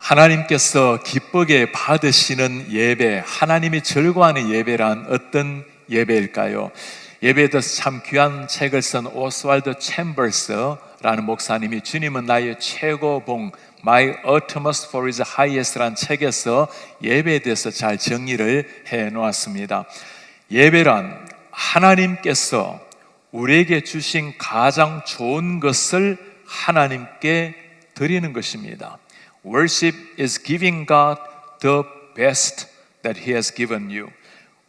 하나님께서 기쁘게 받으시는 예배, 하나님이 즐거워하는 예배란 어떤 예배일까요? 예배에 대해서 참 귀한 책을 쓴 오스왈드 챔버스라는 목사님이 주님은 나의 최고봉, My Utmost for His Highest라는 책에서 예배에 대해서 잘 정리를 해 놓았습니다. 예배란 하나님께서 우리에게 주신 가장 좋은 것을 하나님께 드리는 것입니다. Worship is giving God the best that He has given you.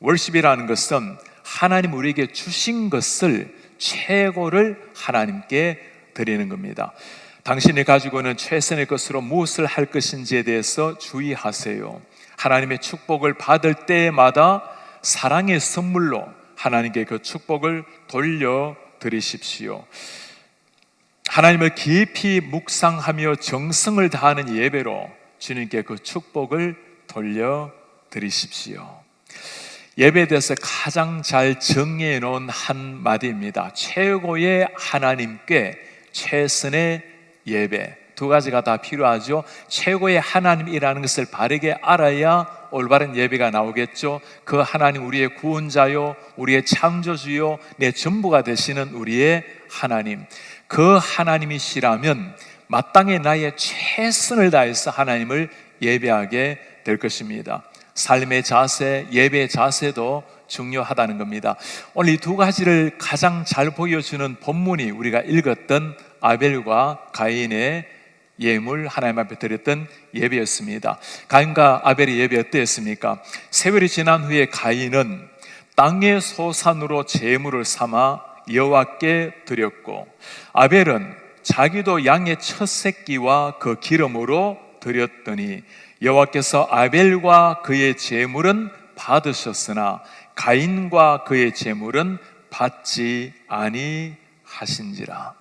worship이라는 것은 하나님 우리에게 주신 것을 최고를 하나님께 드리는 겁니다. 당신이 가지고 있는 최선의 것으로 무엇을 할 것인지에 대해서 주의하세요. 하나님의 축복을 받을 때마다 사랑의 선물로 하나님께 그 축복을 돌려드리십시오. 하나님을 깊이 묵상하며 정성을 다하는 예배로 주님께 그 축복을 돌려드리십시오. 예배에 대해서 가장 잘 정리해 놓은 한마디입니다. 최고의 하나님께 최선의 예배. 두 가지가 다 필요하죠. 최고의 하나님이라는 것을 바르게 알아야 올바른 예배가 나오겠죠. 그 하나님 우리의 구원자요, 우리의 창조주요, 내 전부가 되시는 우리의 하나님, 그 하나님이시라면 마땅히 나의 최선을 다해서 하나님을 예배하게 될 것입니다. 삶의 자세, 예배의 자세도 중요하다는 겁니다. 오늘 이 두 가지를 가장 잘 보여주는 본문이 우리가 읽었던 아벨과 가인의 예물, 하나님 앞에 드렸던 예배였습니다. 가인과 아벨의 예배 어땠습니까? 세월이 지난 후에 가인은 땅의 소산으로 제물을 삼아 여호와께 드렸고, 아벨은 자기도 양의 첫 새끼와 그 기름으로 드렸더니 여호와께서 아벨과 그의 제물은 받으셨으나 가인과 그의 제물은 받지 아니하신지라.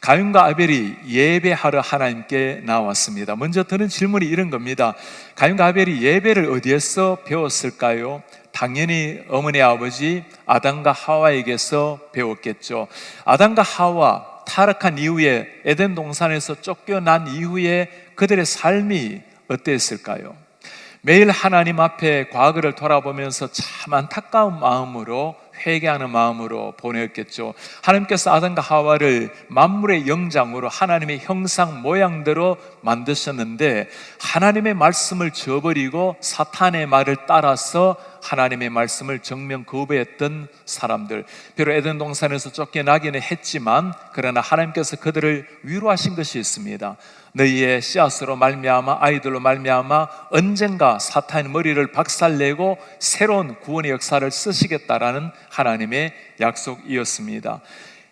가인과 아벨이 예배하러 하나님께 나왔습니다. 먼저 드는 질문이 이런 겁니다. 가인과 아벨이 예배를 어디에서 배웠을까요? 당연히 어머니 아버지 아담과 하와에게서 배웠겠죠. 아담과 하와 타락한 이후에 에덴 동산에서 쫓겨난 이후에 그들의 삶이 어땠을까요? 매일 하나님 앞에 과거를 돌아보면서 참 안타까운 마음으로, 회개하는 마음으로 보냈겠죠. 하나님께서 아담과 하와를 만물의 영장으로 하나님의 형상 모양대로 만드셨는데 하나님의 말씀을 저버리고 사탄의 말을 따라서 하나님의 말씀을 정면 거부했던 사람들, 비록 에덴 동산에서 쫓겨나기는 했지만 그러나 하나님께서 그들을 위로하신 것이 있습니다. 너희의 씨앗으로 말미암아, 아이들로 말미암아 언젠가 사탄의 머리를 박살내고 새로운 구원의 역사를 쓰시겠다라는 하나님의 약속이었습니다.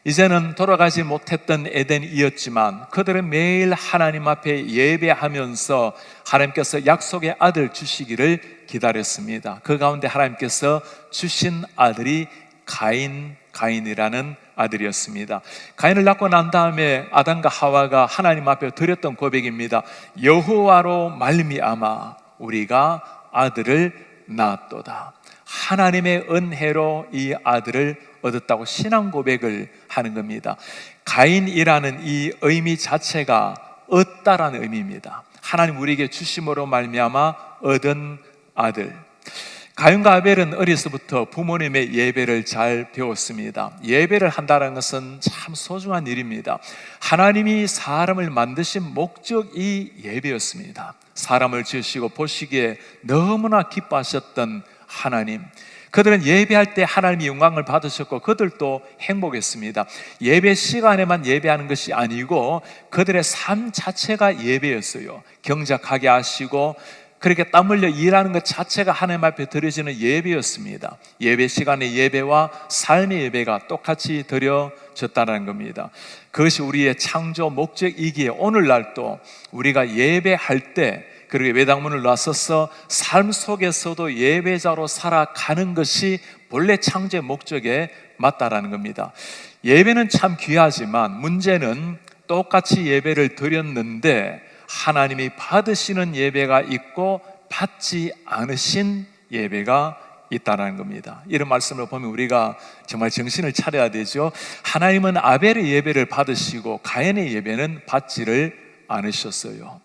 이제는 돌아가지 못했던 에덴이었지만 그들은 매일 하나님 앞에 예배하면서 하나님께서 약속의 아들 주시기를 기다렸습니다. 그 가운데 하나님께서 주신 아들이 가인이라는 아들이었습니다. 가인을 낳고 난 다음에 아담과 하와가 하나님 앞에 드렸던 고백입니다. 여호와로 말미암아 우리가 아들을 낳았도다. 하나님의 은혜로 이 아들을 얻었다고 신앙 고백을 하는 겁니다. 가인이라는 이 의미 자체가 얻다라는 의미입니다. 하나님 우리에게 주심으로 말미암아 얻은 아들. 가인과 아벨은 어려서부터 부모님의 예배를 잘 배웠습니다. 예배를 한다는 것은 참 소중한 일입니다. 하나님이 사람을 만드신 목적이 예배였습니다. 사람을 지으시고 보시기에 너무나 기뻐하셨던 하나님, 그들은 예배할 때 하나님의 영광을 받으셨고 그들도 행복했습니다. 예배 시간에만 예배하는 것이 아니고 그들의 삶 자체가 예배였어요. 경작하게 하시고 그렇게 땀 흘려 일하는 것 자체가 하나님 앞에 드려지는 예배였습니다. 예배 시간의 예배와 삶의 예배가 똑같이 드려졌다는 겁니다. 그것이 우리의 창조 목적이기에 오늘날도 우리가 예배할 때, 그리고 예배당문을 나서서 삶 속에서도 예배자로 살아가는 것이 본래 창조의 목적에 맞다라는 겁니다. 예배는 참 귀하지만 문제는 똑같이 예배를 드렸는데 하나님이 받으시는 예배가 있고 받지 않으신 예배가 있다는 겁니다. 이런 말씀을 보면 우리가 정말 정신을 차려야 되죠. 하나님은 아벨의 예배를 받으시고 가인의 예배는 받지를 않으셨어요.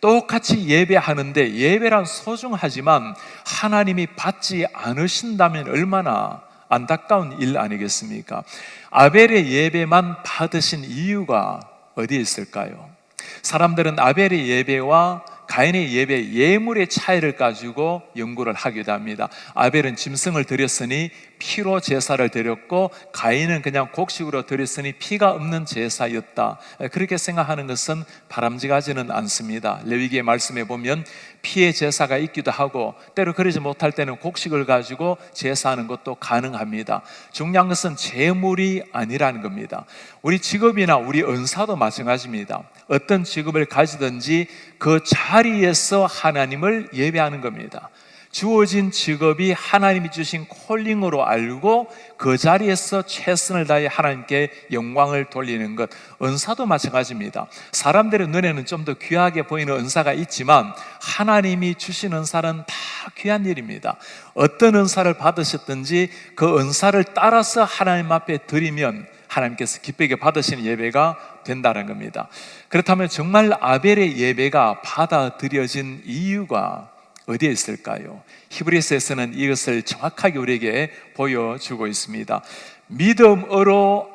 똑같이 예배하는데 예배란 소중하지만 하나님이 받지 않으신다면 얼마나 안타까운 일 아니겠습니까? 아벨의 예배만 받으신 이유가 어디에 있을까요? 사람들은 아벨의 예배와 가인의 예배, 예물의 차이를 가지고 연구를 하기도 합니다. 아벨은 짐승을 드렸으니 피로 제사를 드렸고, 가인은 그냥 곡식으로 드렸으니 피가 없는 제사였다. 그렇게 생각하는 것은 바람직하지는 않습니다. 레위기의 말씀에 보면 피의 제사가 있기도 하고, 때로 그러지 못할 때는 곡식을 가지고 제사하는 것도 가능합니다. 중요한 것은 제물이 아니라는 겁니다. 우리 직업이나 우리 은사도 마찬가지입니다. 어떤 직업을 가지든지 그 자리에서 하나님을 예배하는 겁니다. 주어진 직업이 하나님이 주신 콜링으로 알고 그 자리에서 최선을 다해 하나님께 영광을 돌리는 것. 은사도 마찬가지입니다. 사람들의 눈에는 좀 더 귀하게 보이는 은사가 있지만 하나님이 주신 은사는 다 귀한 일입니다. 어떤 은사를 받으셨든지 그 은사를 따라서 하나님 앞에 드리면 하나님께서 기쁘게 받으시는 예배가 된다는 겁니다. 그렇다면 정말 아벨의 예배가 받아들여진 이유가 어디에 있을까요? 히브리서에서는 이것을 정확하게 우리에게 보여주고 있습니다. 믿음으로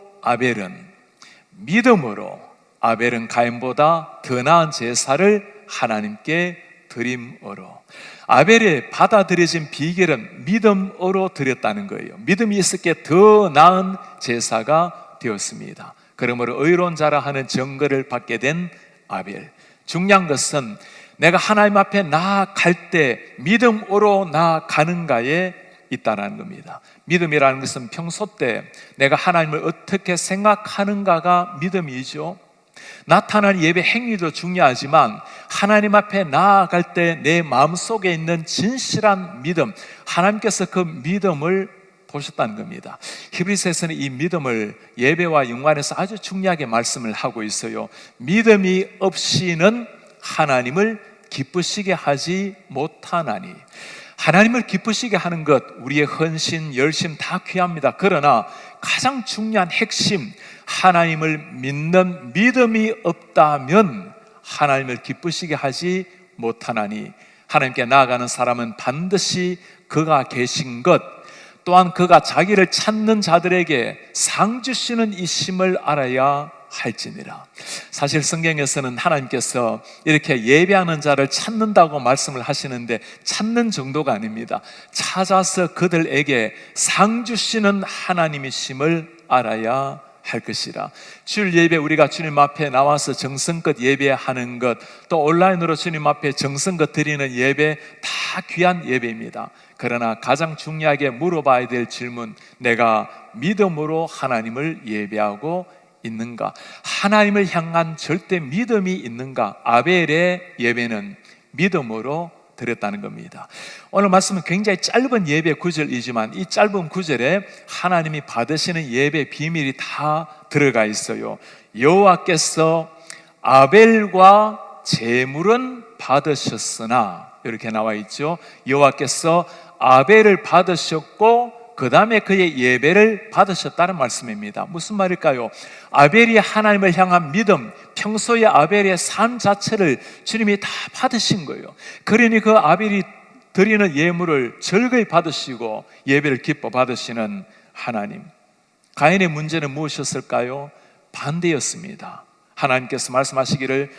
아벨은 가인보다 더 나은 제사를 하나님께 드림으로. 아벨의 받아들여진 비결은 믿음으로 드렸다는 거예요. 믿음이 있었기에 더 나은 제사가 되었습니다. 그러므로 의로운 자라 하는 증거를 받게 된 아벨. 중요한 것은 내가 하나님 앞에 나아갈 때 믿음으로 나아가는가에 있다는 겁니다. 믿음이라는 것은 평소 때 내가 하나님을 어떻게 생각하는가가 믿음이죠. 나타나는 예배 행위도 중요하지만 하나님 앞에 나아갈 때 내 마음속에 있는 진실한 믿음, 하나님께서 그 믿음을 보셨다는 겁니다. 히브리서에서는 이 믿음을 예배와 연관해서 아주 중요하게 말씀을 하고 있어요. 믿음이 없이는 하나님을 기쁘시게 하지 못하나니. 하나님을 기쁘시게 하는 것, 우리의 헌신, 열심 다 귀합니다. 그러나 가장 중요한 핵심, 하나님을 믿는 믿음이 없다면 하나님을 기쁘시게 하지 못하나니. 하나님께 나아가는 사람은 반드시 그가 계신 것, 또한 그가 자기를 찾는 자들에게 상 주시는 이심을 알아야 할지니라. 사실 성경에서는 하나님께서 이렇게 예배하는 자를 찾는다고 말씀을 하시는데 찾는 정도가 아닙니다. 찾아서 그들에게 상 주시는 하나님이심을 알아야 할 것이라. 주일 예배, 우리가 주님 앞에 나와서 정성껏 예배하는 것, 또 온라인으로 주님 앞에 정성껏 드리는 예배 다 귀한 예배입니다. 그러나 가장 중요하게 물어봐야 될 질문, 내가 믿음으로 하나님을 예배하고 있는가? 하나님을 향한 절대 믿음이 있는가? 아벨의 예배는 믿음으로 드렸다는 겁니다. 오늘 말씀은 굉장히 짧은 예배 구절이지만 이 짧은 구절에 하나님이 받으시는 예배 비밀이 다 들어가 있어요. 여호와께서 아벨과 제물은 받으셨으나, 이렇게 나와 있죠. 여호와께서 아벨을 받으셨고 그 다음에 그의 예배를 받으셨다는 말씀입니다. 무슨 말일까요? 아벨이 하나님을 향한 믿음, 평소에 아벨의 삶 자체를 주님이 다 받으신 거예요. 그러니 그 아벨이 드리는 예물을 즐거이 받으시고 예배를 기뻐 받으시는 하나님. 가인의 문제는 무엇이었을까요? 반대였습니다. 하나님께서 말씀하시기를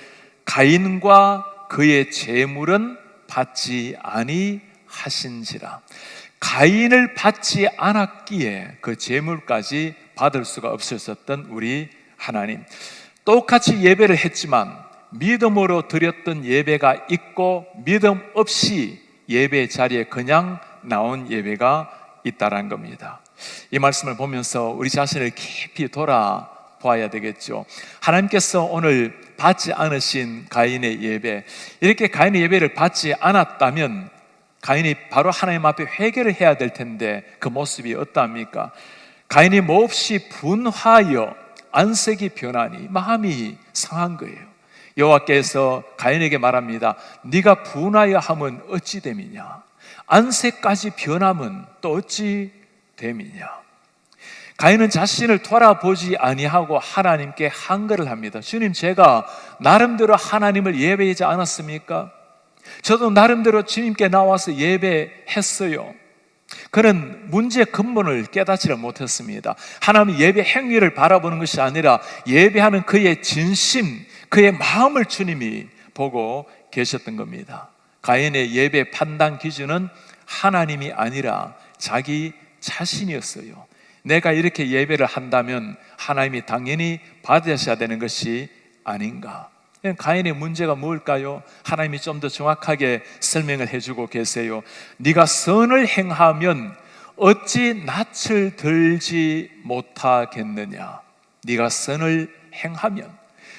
가인과 그의 제물은 받지 아니하신지라. 가인을 받지 않았기에 그 제물까지 받을 수가 없었던 우리 하나님. 똑같이 예배를 했지만 믿음으로 드렸던 예배가 있고 믿음 없이 예배 자리에 그냥 나온 예배가 있다는 겁니다. 이 말씀을 보면서 우리 자신을 깊이 돌아봐야 되겠죠. 하나님께서 오늘 받지 않으신 가인의 예배, 이렇게 가인의 예배를 받지 않았다면 가인이 바로 하나님 앞에 회개를 해야 될 텐데 그 모습이 어떠합니까? 가인이 몹시 분하여 안색이 변하니 마음이 상한 거예요. 여호와께서 가인에게 말합니다. 네가 분하여 하면 어찌 됨이냐? 안색까지 변하면 또 어찌 됨이냐? 가인은 자신을 돌아보지 아니하고 하나님께 한글을 합니다. 주님, 제가 나름대로 하나님을 예배하지 않았습니까? 저도 나름대로 주님께 나와서 예배했어요. 그런 문제의 근본을 깨닫지를 못했습니다. 하나님의 예배 행위를 바라보는 것이 아니라 예배하는 그의 진심, 그의 마음을 주님이 보고 계셨던 겁니다. 가인의 예배 판단 기준은 하나님이 아니라 자기 자신이었어요. 내가 이렇게 예배를 한다면 하나님이 당연히 받으셔야 되는 것이 아닌가. 가인의 문제가 뭘까요? 하나님이 좀 더 정확하게 설명을 해주고 계세요. 네가 선을 행하면 어찌 낯을 들지 못하겠느냐. 네가 선을 행하면,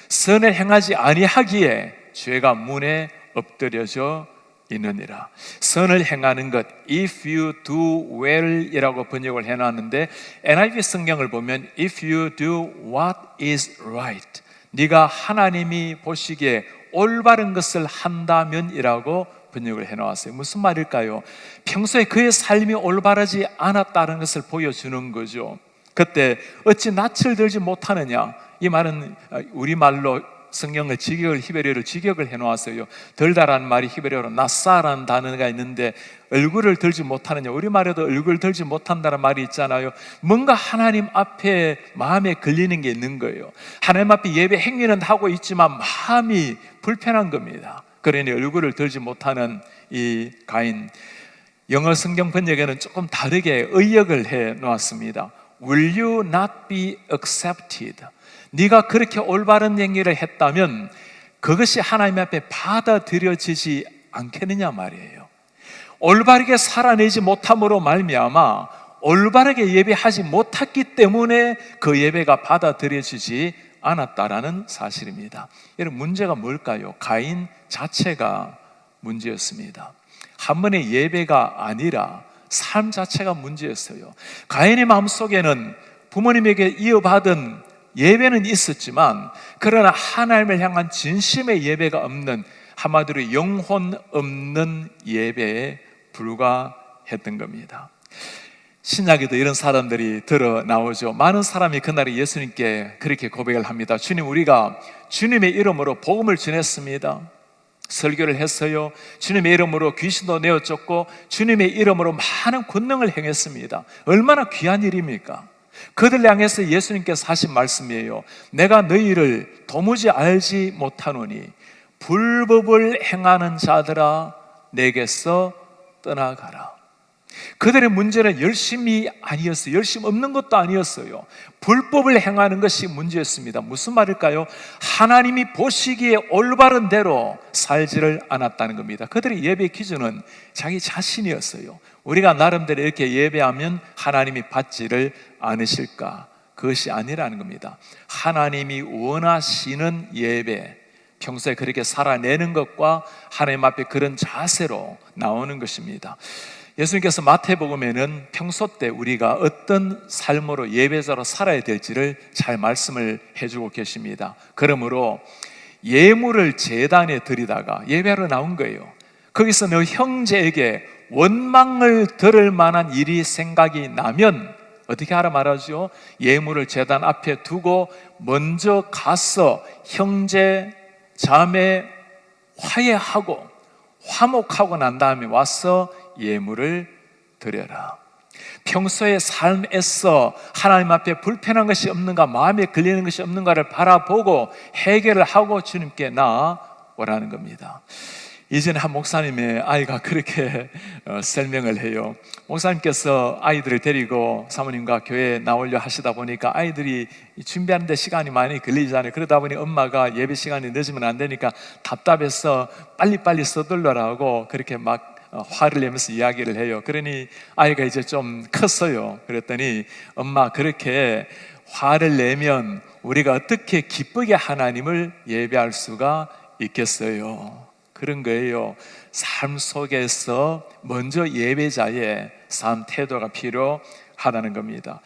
선을 행하지 아니하기에 죄가 문에 엎드려져 있느니라. 선을 행하는 것, if you do well 이라고 번역을 해놨는데, NIV 성경을 보면 if you do what is right, 네가 하나님이 보시기에 올바른 것을 한다면 이라고 번역을 해놓았어요. 무슨 말일까요? 평소에 그의 삶이 올바르지 않았다는 것을 보여주는 거죠. 그때 어찌 낯을 들지 못하느냐, 이 말은 우리말로 성경을 직역을, 히브리어로 직역을 해놓았어요. 들다라는 말이 히브리어로 나사라는 단어가 있는데, 얼굴을 들지 못하느냐, 우리말에도 얼굴 들지 못한다는 말이 있잖아요. 뭔가 하나님 앞에 마음에 걸리는 게 있는 거예요. 하나님 앞에 예배 행위는 하고 있지만 마음이 불편한 겁니다. 그러니 얼굴을 들지 못하는 이 가인, 영어 성경 번역에는 조금 다르게 의역을 해 놓았습니다. Will you not be accepted? 네가 그렇게 올바른 행위를 했다면 그것이 하나님 앞에 받아들여지지 않겠느냐 말이에요. 올바르게 살아내지 못함으로 말미암아 올바르게 예배하지 못했기 때문에 그 예배가 받아들여지지 않았다라는 사실입니다. 여러분, 문제가 뭘까요? 가인 자체가 문제였습니다. 한 번의 예배가 아니라 삶 자체가 문제였어요. 가인의 마음속에는 부모님에게 이어받은 예배는 있었지만, 그러나 하나님을 향한 진심의 예배가 없는, 한마디로 영혼 없는 예배에 불과했던 겁니다. 신약에도 이런 사람들이 드러 나오죠. 많은 사람이 그날에 예수님께 그렇게 고백을 합니다. 주님, 우리가 주님의 이름으로 복음을 전했습니다. 설교를 했어요. 주님의 이름으로 귀신도 내어쫓고 주님의 이름으로 많은 권능을 행했습니다. 얼마나 귀한 일입니까? 그들 향해서 예수님께서 하신 말씀이에요. 내가 너희를 도무지 알지 못하노니 불법을 행하는 자들아 내게서 떠나가라. 그들의 문제는 열심이 아니었어요. 열심 없는 것도 아니었어요. 불법을 행하는 것이 문제였습니다. 무슨 말일까요? 하나님이 보시기에 올바른 대로 살지를 않았다는 겁니다. 그들의 예배 기준은 자기 자신이었어요. 우리가 나름대로 이렇게 예배하면 하나님이 받지를 않으실까? 그것이 아니라는 겁니다. 하나님이 원하시는 예배, 평소에 그렇게 살아내는 것과 하나님 앞에 그런 자세로 나오는 것입니다. 예수님께서 마태복음에는 평소 때 우리가 어떤 삶으로 예배자로 살아야 될지를 잘 말씀을 해주고 계십니다. 그러므로 예물을 제단에 드리다가 예배하러 나온 거예요. 거기서 너 형제에게 원망을 들을 만한 일이 생각이 나면 어떻게 하라 말하죠? 예물을 제단 앞에 두고 먼저 가서 형제 자매 화해하고 화목하고 난 다음에 와서 예물을 드려라. 평소의 삶에서 하나님 앞에 불편한 것이 없는가, 마음에 걸리는 것이 없는가를 바라보고 해결을 하고 주님께 나아오라는 겁니다. 이전에 한 목사님의 아이가 그렇게 설명을 해요. 목사님께서 아이들을 데리고 사모님과 교회에 나오려 하시다 보니까 아이들이 준비하는 데 시간이 많이 걸리잖아요. 그러다 보니 엄마가 예배 시간이 늦으면 안 되니까 답답해서 빨리빨리 서둘러라고 그렇게 막 화를 내면서 이야기를 해요. 그러니 아이가 이제 좀 컸어요. 그랬더니 엄마, 그렇게 화를 내면 우리가 어떻게 기쁘게 하나님을 예배할 수가 있겠어요? 그런 거예요. 삶 속에서 먼저 예배자의 삶 태도가 필요하다는 겁니다.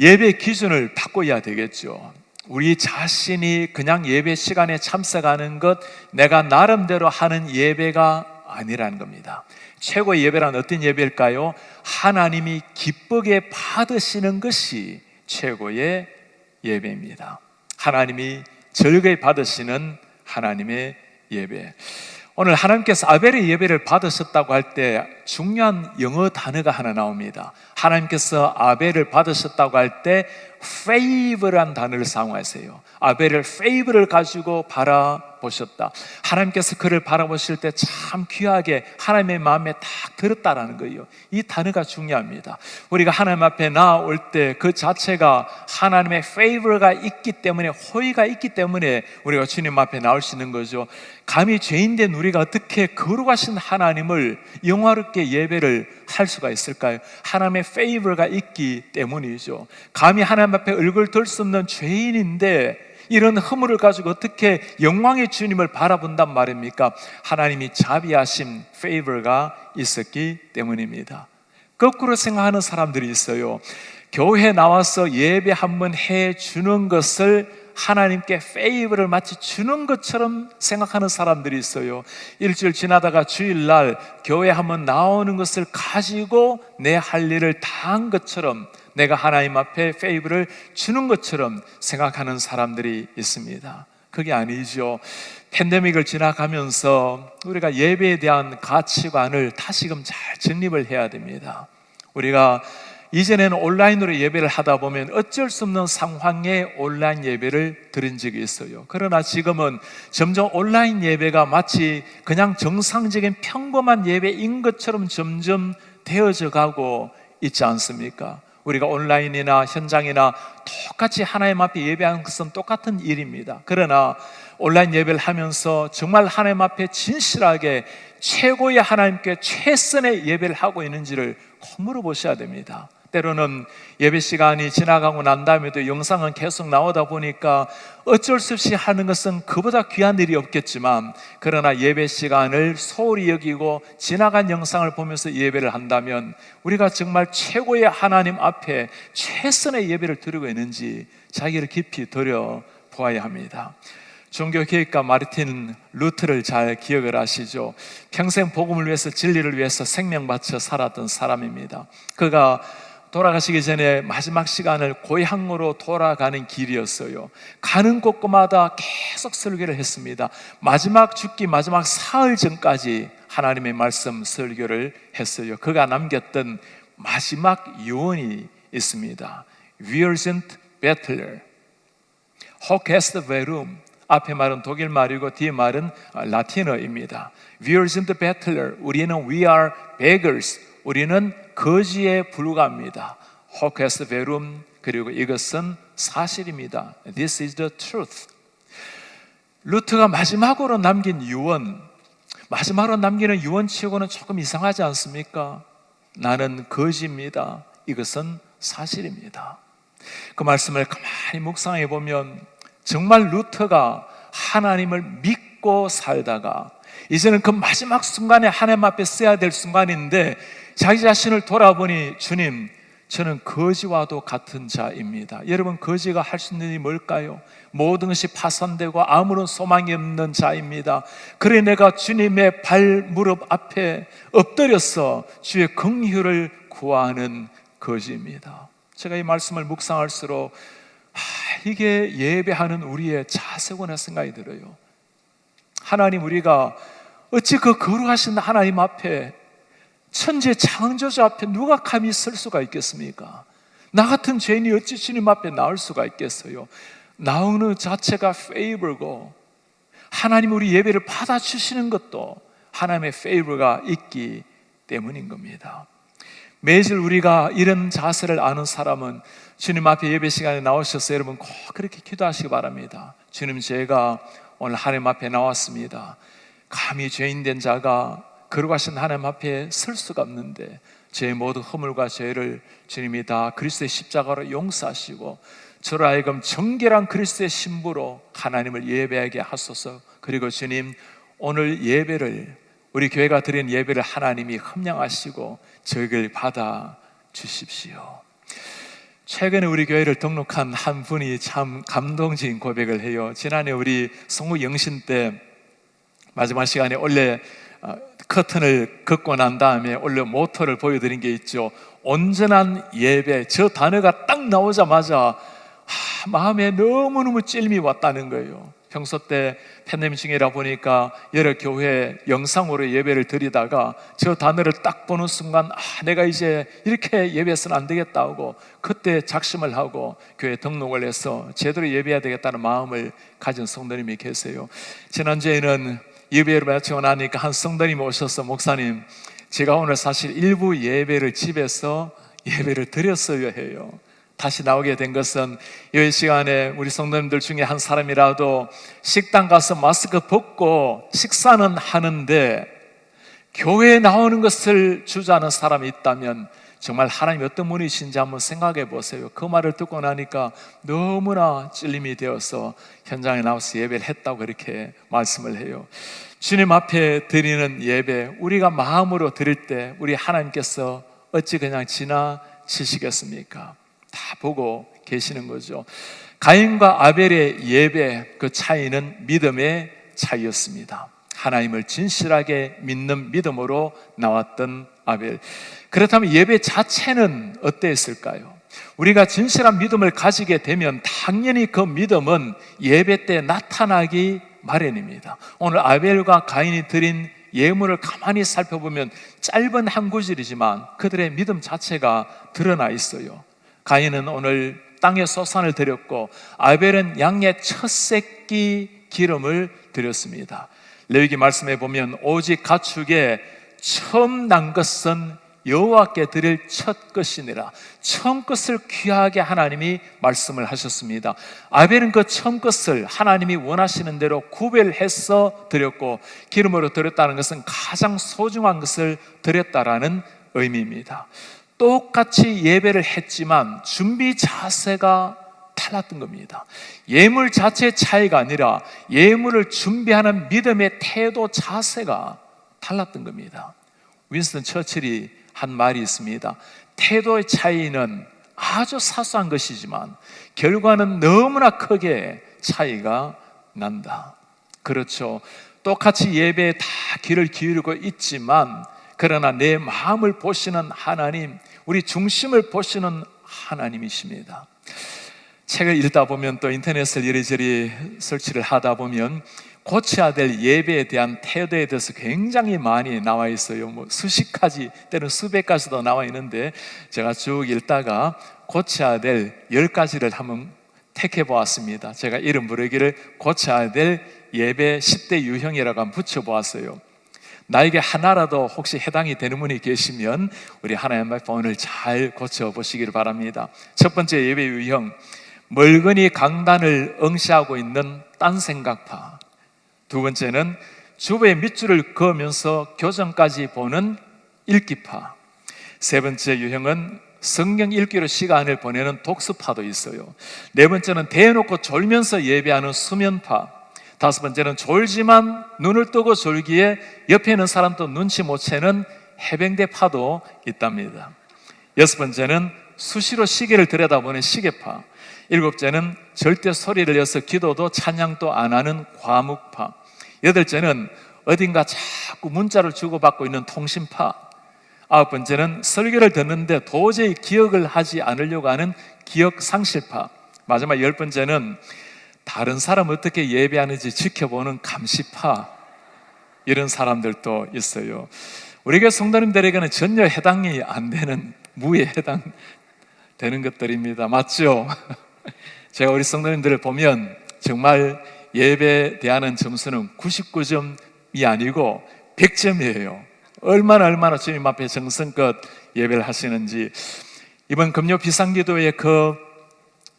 예배 기준을 바꿔야 되겠죠. 우리 자신이 그냥 예배 시간에 참석하는 것, 내가 나름대로 하는 예배가 아니라는 겁니다. 최고의 예배란 어떤 예배일까요? 하나님이 기쁘게 받으시는 것이 최고의 예배입니다. 하나님이 즐거이 받으시는 하나님의 예배. 오늘 하나님께서 아벨의 예배를 받으셨다고 할 때 중요한 영어 단어가 하나 나옵니다. 하나님께서 아벨을 받으셨다고 할 때 favor라는 단어를 사용하세요. 아벨을 favor를 가지고 바라보셨다. 하나님께서 그를 바라보실 때 참 귀하게 하나님의 마음에 딱 들었다라는 거예요. 이 단어가 중요합니다. 우리가 하나님 앞에 나올 때 그 자체가 하나님의 favor가 있기 때문에, 호의가 있기 때문에 우리가 주님 앞에 나올 수 있는 거죠. 감히 죄인된 우리가 어떻게 거룩하신 하나님을 영화롭게 예배를 할 수가 있을까요? 하나님의 favor가 있기 때문이죠. 감히 하나님 앞에 얼굴 들 수 없는 죄인인데 이런 허물을 가지고 어떻게 영광의 주님을 바라본단 말입니까? 하나님이 자비하신 favor가 있었기 때문입니다. 거꾸로 생각하는 사람들이 있어요. 교회에 나와서 예배 한번 해주는 것을 하나님께 페이버를 마치 주는 것처럼 생각하는 사람들이 있어요. 일주일 지나다가 주일날 교회 한번 나오는 것을 가지고 내 할 일을 다 한 것처럼, 내가 하나님 앞에 페이버를 주는 것처럼 생각하는 사람들이 있습니다. 그게 아니죠. 팬데믹을 지나가면서 우리가 예배에 대한 가치관을 다시금 잘 정립을 해야 됩니다. 우리가 이전에는 온라인으로 예배를 하다 보면 어쩔 수 없는 상황에 온라인 예배를 드린 적이 있어요. 그러나 지금은 점점 온라인 예배가 마치 그냥 정상적인 평범한 예배인 것처럼 점점 되어져 가고 있지 않습니까? 우리가 온라인이나 현장이나 똑같이 하나님 앞에 예배하는 것은 똑같은 일입니다. 그러나 온라인 예배를 하면서 정말 하나님 앞에 진실하게 최고의 하나님께 최선의 예배를 하고 있는지를 물어보셔야 됩니다. 때로는 예배 시간이 지나가고 난 다음에도 영상은 계속 나오다 보니까 어쩔 수 없이 하는 것은 그보다 귀한 일이 없겠지만, 그러나 예배 시간을 소홀히 여기고 지나간 영상을 보면서 예배를 한다면 우리가 정말 최고의 하나님 앞에 최선의 예배를 드리고 있는지 자기를 깊이 들여보아야 합니다. 종교개혁가 마르틴 루터를 잘 기억을 하시죠? 평생 복음을 위해서, 진리를 위해서 생명 바쳐 살았던 사람입니다. 그가 돌아가시기 전에 마지막 시간을 고향으로 돌아가는 길이었어요. 가는 곳마다 계속 설교를 했습니다. 마지막 죽기 마지막 사흘 전까지 하나님의 말씀 설교를 했어요. 그가 남겼던 마지막 유언이 있습니다. Virgent Battler, Hoc est verum. 앞에 말은 독일 말이고 뒤에 말은 라틴어입니다. Virgent Battler, 우리는 we are beggars, 우리는 거지에 불과합니다. Hoc est verum, 그리고 이것은 사실입니다. This is the truth. 루터가 마지막으로 남긴 유언, 마지막으로 남기는 유언치고는 조금 이상하지 않습니까? 나는 거지입니다. 이것은 사실입니다. 그 말씀을 가만히 묵상해 보면 정말 루터가 하나님을 믿고 살다가 이제는 그 마지막 순간에 하나님 앞에 서야 될 순간인데 자기 자신을 돌아보니, 주님, 저는 거지와도 같은 자입니다. 여러분, 거지가 할 수 있는 일이 뭘까요? 모든 것이 파산되고 아무런 소망이 없는 자입니다. 그래 내가 주님의 발 무릎 앞에 엎드려서 주의 긍휼을 구하는 거지입니다. 제가 이 말씀을 묵상할수록 이게 예배하는 우리의 자세구나 생각이 들어요. 하나님, 우리가 어찌 그 거룩하신 하나님 앞에, 천재 창조주 앞에 누가 감히 설 수가 있겠습니까? 나 같은 죄인이 어찌 주님 앞에 나올 수가 있겠어요? 나오는 자체가 favor고, 하나님 우리 예배를 받아주시는 것도 하나님의 favor가 있기 때문인 겁니다. 매일 우리가 이런 자세를 아는 사람은 주님 앞에 예배 시간에 나오셔서 여러분 꼭 그렇게 기도하시기 바랍니다. 주님, 제가 오늘 하나님 앞에 나왔습니다. 감히 죄인된 자가 거룩하신 하나님 앞에 설 수가 없는데 제 모든 허물과 죄를 주님이 다 그리스도의 십자가로 용서하시고 저로 하여금 정결한 그리스도의 신부로 하나님을 예배하게 하소서. 그리고 주님, 오늘 예배를, 우리 교회가 드린 예배를 하나님이 흠양하시고 저희를 받아 주십시오. 최근에 우리 교회를 등록한 한 분이 참 감동적인 고백을 해요. 지난해 우리 성우 영신 때 마지막 시간에 원래 커튼을 걷고 난 다음에 원래 모토를 보여드린 게 있죠. 온전한 예배, 저 단어가 딱 나오자마자 마음에 너무너무 찔림이 왔다는 거예요. 평소 때 팬데믹 중이라 보니까 여러 교회 영상으로 예배를 드리다가 저 단어를 딱 보는 순간 내가 이제 이렇게 예배해서는 안 되겠다 하고 그때 작심을 하고 교회 등록을 해서 제대로 예배해야 되겠다는 마음을 가진 성도님이 계세요. 지난주에는 예배를 마치고 나니까 한 성도님이 오셔서 목사님, 제가 오늘 사실 일부 예배를 집에서 예배를 드렸어야 해요. 다시 나오게 된 것은 이 시간에 우리 성도님들 중에 한 사람이라도 식당 가서 마스크 벗고 식사는 하는데 교회에 나오는 것을 주저하는 사람이 있다면 정말 하나님이 어떤 분이신지 한번 생각해 보세요. 그 말을 듣고 나니까 너무나 찔림이 되어서 현장에 나와서 예배를 했다고 그렇게 말씀을 해요. 주님 앞에 드리는 예배, 우리가 마음으로 드릴 때 우리 하나님께서 어찌 그냥 지나치시겠습니까? 다 보고 계시는 거죠. 가인과 아벨의 예배, 그 차이는 믿음의 차이였습니다. 하나님을 진실하게 믿는 믿음으로 나왔던 아벨. 그렇다면 예배 자체는 어땠을까요? 우리가 진실한 믿음을 가지게 되면 당연히 그 믿음은 예배 때 나타나기 마련입니다. 오늘 아벨과 가인이 드린 예물을 가만히 살펴보면 짧은 한 구절이지만 그들의 믿음 자체가 드러나 있어요. 가인은 오늘 땅에 소산을 드렸고 아벨은 양의 첫 새끼 기름을 드렸습니다. 레위기 말씀에 보면 오직 가축에 처음 난 것은 여호와께 드릴 첫 것이니라. 처음 것을 귀하게 하나님이 말씀을 하셨습니다. 아벨은 그 처음 것을 하나님이 원하시는 대로 구별해서 드렸고 기름으로 드렸다는 것은 가장 소중한 것을 드렸다라는 의미입니다. 똑같이 예배를 했지만 준비 자세가 달랐던 겁니다. 예물 자체의 차이가 아니라 예물을 준비하는 믿음의 태도 자세가 달랐던 겁니다. 윈스턴 처칠이 한 말이 있습니다. 태도의 차이는 아주 사소한 것이지만 결과는 너무나 크게 차이가 난다. 그렇죠. 똑같이 예배에 다 귀를 기울이고 있지만 그러나 내 마음을 보시는 하나님, 우리 중심을 보시는 하나님이십니다. 책을 읽다 보면 또 인터넷을 이리저리 설치를 하다 보면 고쳐야 될 예배에 대한 태도에 대해서 굉장히 많이 나와 있어요. 수십 가지, 때는 수백 가지도 나와 있는데 제가 쭉 읽다가 고쳐야 될 10가지를 한번 택해 보았습니다. 제가 이름 부르기를 고쳐야 될 예배 10대 유형이라고 한번 붙여보았어요. 나에게 하나라도 혹시 해당이 되는 분이 계시면 우리 하나님 앞에 오늘 잘 고쳐보시기를 바랍니다. 첫 번째 예배 유형, 멀거니 강단을 응시하고 있는 딴생각파. 두 번째는 주보의 밑줄을 그으면서 교정까지 보는 읽기파. 세 번째 유형은 성경 읽기로 시간을 보내는 독서파도 있어요. 네 번째는 대놓고 졸면서 예배하는 수면파. 다섯 번째는 졸지만 눈을 뜨고 졸기에 옆에 있는 사람도 눈치 못 채는 해병대파도 있답니다. 여섯 번째는 수시로 시계를 들여다보는 시계파. 일곱째는 절대 소리를 내서 기도도 찬양도 안 하는 과묵파. 여덟째는 어딘가 자꾸 문자를 주고받고 있는 통신파. 아홉 번째는 설교를 듣는데 도저히 기억을 하지 않으려고 하는 기억상실파. 마지막 열 번째는 다른 사람 어떻게 예배하는지 지켜보는 감시파. 이런 사람들도 있어요. 우리 교회 성도님들에게는 전혀 해당이 안 되는, 무에 해당되는 것들입니다. 맞죠? 제가 우리 성도님들을 보면 정말 예배에 대한 점수는 99점이 아니고 100점이에요. 얼마나 주님 앞에 정성껏 예배를 하시는지. 이번 금요 비상기도에 그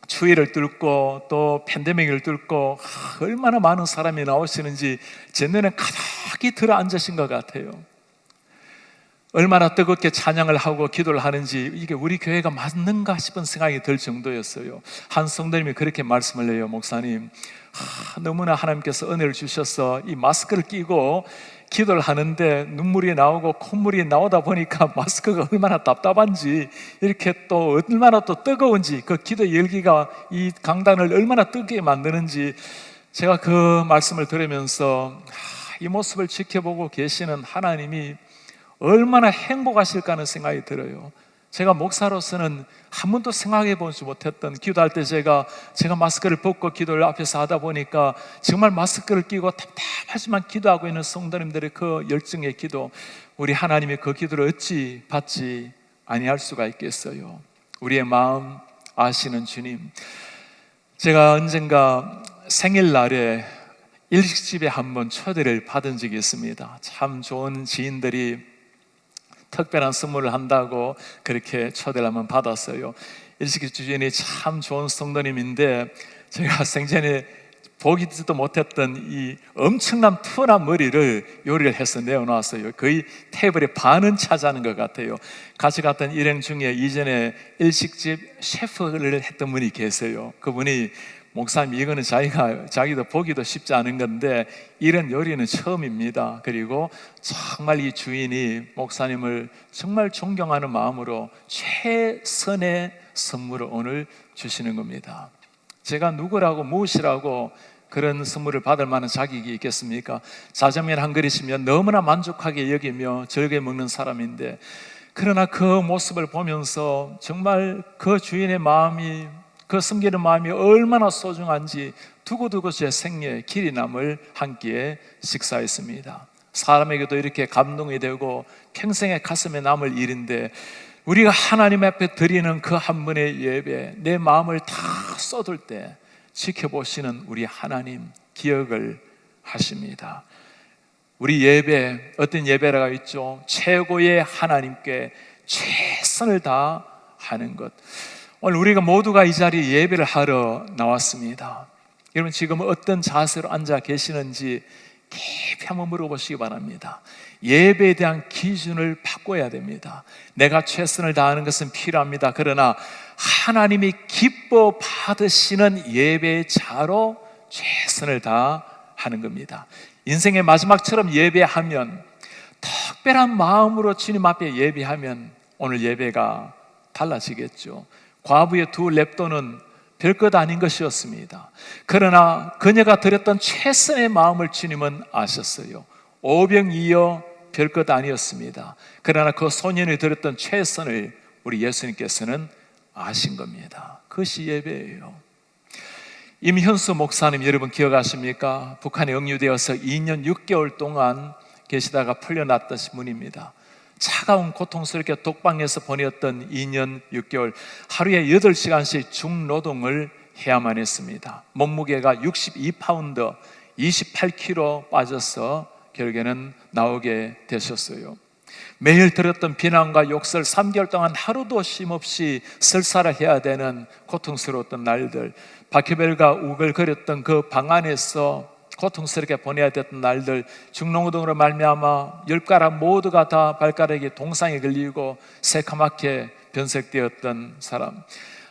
추위를 뚫고 또 팬데믹을 뚫고 얼마나 많은 사람이 나오시는지 제 눈에 가득히 들어앉으신 것 같아요. 얼마나 뜨겁게 찬양을 하고 기도를 하는지 이게 우리 교회가 맞는가 싶은 생각이 들 정도였어요. 한 성도님이 그렇게 말씀을 해요. 목사님, 너무나 하나님께서 은혜를 주셔서 이 마스크를 끼고 기도를 하는데 눈물이 나오고 콧물이 나오다 보니까 마스크가 얼마나 답답한지, 이렇게 또 얼마나 또 뜨거운지, 그 기도 열기가 이 강단을 얼마나 뜨겁게 만드는지 제가 그 말씀을 들으면서 이 모습을 지켜보고 계시는 하나님이 얼마나 행복하실까 하는 생각이 들어요. 제가 목사로서는 한 번도 생각해 보지 못했던, 기도할 때 제가 마스크를 벗고 기도를 앞에서 하다 보니까 정말 마스크를 끼고 답답하지만 기도하고 있는 성도님들의 그 열정의 기도, 우리 하나님의 그 기도를 어찌 받지 아니할 수가 있겠어요. 우리의 마음 아시는 주님, 제가 언젠가 생일날에 일식집에 한번 초대를 받은 적이 있습니다. 참 좋은 지인들이 특별한 선물을 한다고 그렇게 초대를 한번 받았어요. 일식집 주인이 참 좋은 성도님인데 제가 생전에 보기도 못했던 이 엄청난 푸른 머리를 요리를 해서 내어놨어요. 거의 테이블의 반은 차지하는 것 같아요. 같이 갔던 일행 중에 이전에 일식집 셰프를 했던 분이 계세요. 그분이 목사님, 이거는 자기도 보기도 쉽지 않은 건데 이런 요리는 처음입니다. 그리고 정말 이 주인이 목사님을 정말 존경하는 마음으로 최선의 선물을 오늘 주시는 겁니다. 제가 누구라고 무엇이라고 그런 선물을 받을 만한 자격이 있겠습니까? 자장면 한 그릇이면 너무나 만족하게 여기며 즐겨 먹는 사람인데, 그러나 그 모습을 보면서 정말 그 주인의 마음이, 그 섬기는 마음이 얼마나 소중한지 두고두고 제 생애에 길이 남을 한 끼에 식사했습니다. 사람에게도 이렇게 감동이 되고 평생의 가슴에 남을 일인데, 우리가 하나님 앞에 드리는 그 한 번의 예배, 내 마음을 다 쏟을 때 지켜보시는 우리 하나님 기억을 하십니다. 우리 예배, 어떤 예배라가 있죠? 최고의 하나님께 최선을 다하는 것. 오늘 우리가 모두가 이 자리에 예배를 하러 나왔습니다. 여러분, 지금 어떤 자세로 앉아 계시는지 깊이 한번 물어보시기 바랍니다. 예배에 대한 기준을 바꿔야 됩니다. 내가 최선을 다하는 것은 필요합니다. 그러나 하나님이 기뻐 받으시는 예배의 자로 최선을 다하는 겁니다. 인생의 마지막처럼 예배하면, 특별한 마음으로 주님 앞에 예배하면 오늘 예배가 달라지겠죠. 과부의 두 렙도는 별것 아닌 것이었습니다. 그러나 그녀가 드렸던 최선의 마음을 주님은 아셨어요. 오병이어 별것 아니었습니다. 그러나 그 소년이 드렸던 최선을 우리 예수님께서는 아신 겁니다. 그것이 예배예요. 임현수 목사님 여러분 기억하십니까? 북한에 억류되어서 2년 6개월 동안 계시다가 풀려났던 분입니다. 차가운 고통스럽게 독방에서 보냈던 2년 6개월, 하루에 8시간씩 중노동을 해야만 했습니다. 몸무게가 62파운드, 28kg 빠져서 결국에는 나오게 되셨어요. 매일 들었던 비난과 욕설, 3개월 동안 하루도 쉼없이 설사를 해야 되는 고통스러웠던 날들, 바퀴벌과 우글거렸던 그 방 안에서 고통스럽게 보내야 됐던 날들, 중농노동으로 말미암아 10가락 모두가 다 발가락에 동상에 걸리고 새카맣게 변색되었던 사람,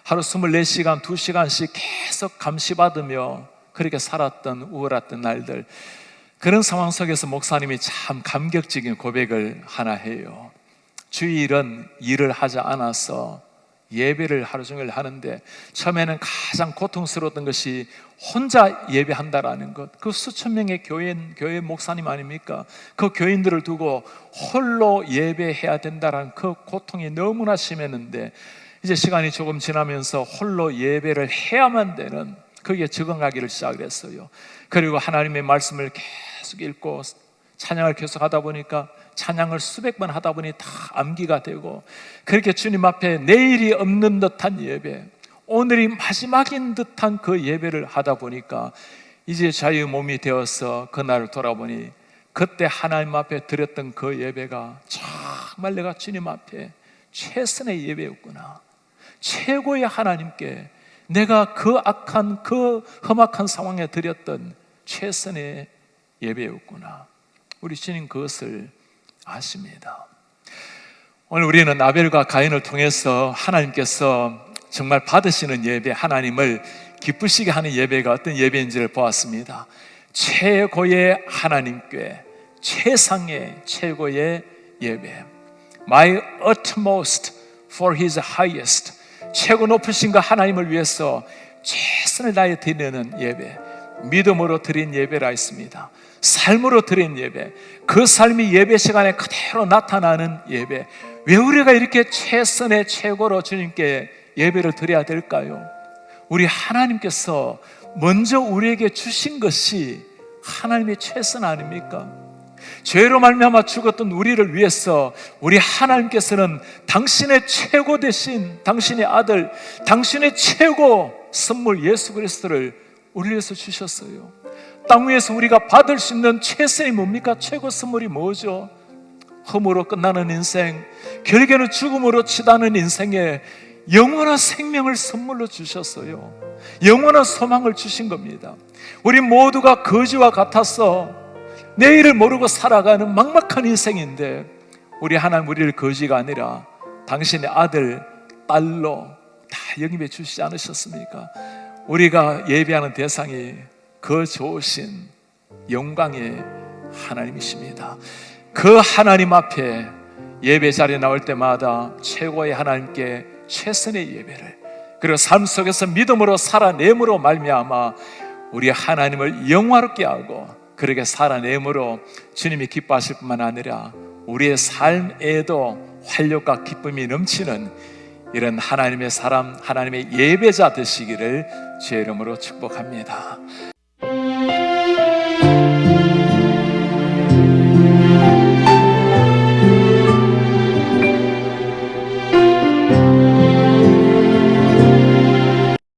하루 24시간 2시간씩 계속 감시받으며 그렇게 살았던 우울했던 날들, 그런 상황 속에서 목사님이 참 감격적인 고백을 하나 해요. 주일은 일을 하지 않아서 예배를 하루 종일 하는데, 처음에는 가장 고통스러웠던 것이 혼자 예배한다라는 것. 그 수천 명의 교회 목사님 아닙니까? 그 교인들을 두고 홀로 예배해야 된다라는 그 고통이 너무나 심했는데, 이제 시간이 조금 지나면서 홀로 예배를 해야만 되는, 거기에 적응하기를 시작했어요. 그리고 하나님의 말씀을 계속 읽고 찬양을 계속 하다 보니까, 찬양을 수백 번 하다 보니 다 암기가 되고, 그렇게 주님 앞에 내일이 없는 듯한 예배, 오늘이 마지막인 듯한 그 예배를 하다 보니까 이제 자유의 몸이 되어서 그날을 돌아보니, 그때 하나님 앞에 드렸던 그 예배가 정말 내가 주님 앞에 최선의 예배였구나, 최고의 하나님께 내가 그 악한, 그 험악한 상황에 드렸던 최선의 예배였구나. 우리 주님 그것을 아십니다. 오늘 우리는 아벨과 가인을 통해서 하나님께서 정말 받으시는 예배, 하나님을 기쁘시게 하는 예배가 어떤 예배인지를 보았습니다. 최고의 하나님께 최상의 최고의 예배, My utmost for His highest, 최고 높으신 그 하나님을 위해서 최선을 다해 드리는 예배, 믿음으로 드린 예배라 했습니다. 삶으로 드린 예배, 그 삶이 예배 시간에 그대로 나타나는 예배. 왜 우리가 이렇게 최선의 최고로 주님께 예배를 드려야 될까요? 우리 하나님께서 먼저 우리에게 주신 것이 하나님의 최선 아닙니까? 죄로 말미암아 죽었던 우리를 위해서 우리 하나님께서는 당신의 최고 되신 당신의 아들, 당신의 최고 선물 예수 그리스도를 우리를 위해서 주셨어요. 땅 위에서 우리가 받을 수 있는 최선이 뭡니까? 최고 선물이 뭐죠? 흠으로 끝나는 인생, 결국에는 죽음으로 치닫는 인생에 영원한 생명을 선물로 주셨어요. 영원한 소망을 주신 겁니다. 우리 모두가 거지와 같아서 내일을 모르고 살아가는 막막한 인생인데, 우리 하나님 우리를 거지가 아니라 당신의 아들, 딸로 다 영입해 주시지 않으셨습니까? 우리가 예배하는 대상이 그 좋으신 영광의 하나님이십니다. 그 하나님 앞에 예배 자리에 나올 때마다 최고의 하나님께 최선의 예배를, 그리고 삶 속에서 믿음으로 살아냄으로 말미암아 우리 하나님을 영화롭게 하고 그렇게 살아냄으로 주님이 기뻐하실 뿐만 아니라 우리의 삶에도 활력과 기쁨이 넘치는 이런 하나님의 사람, 하나님의 예배자 되시기를 주의 이름으로 축복합니다.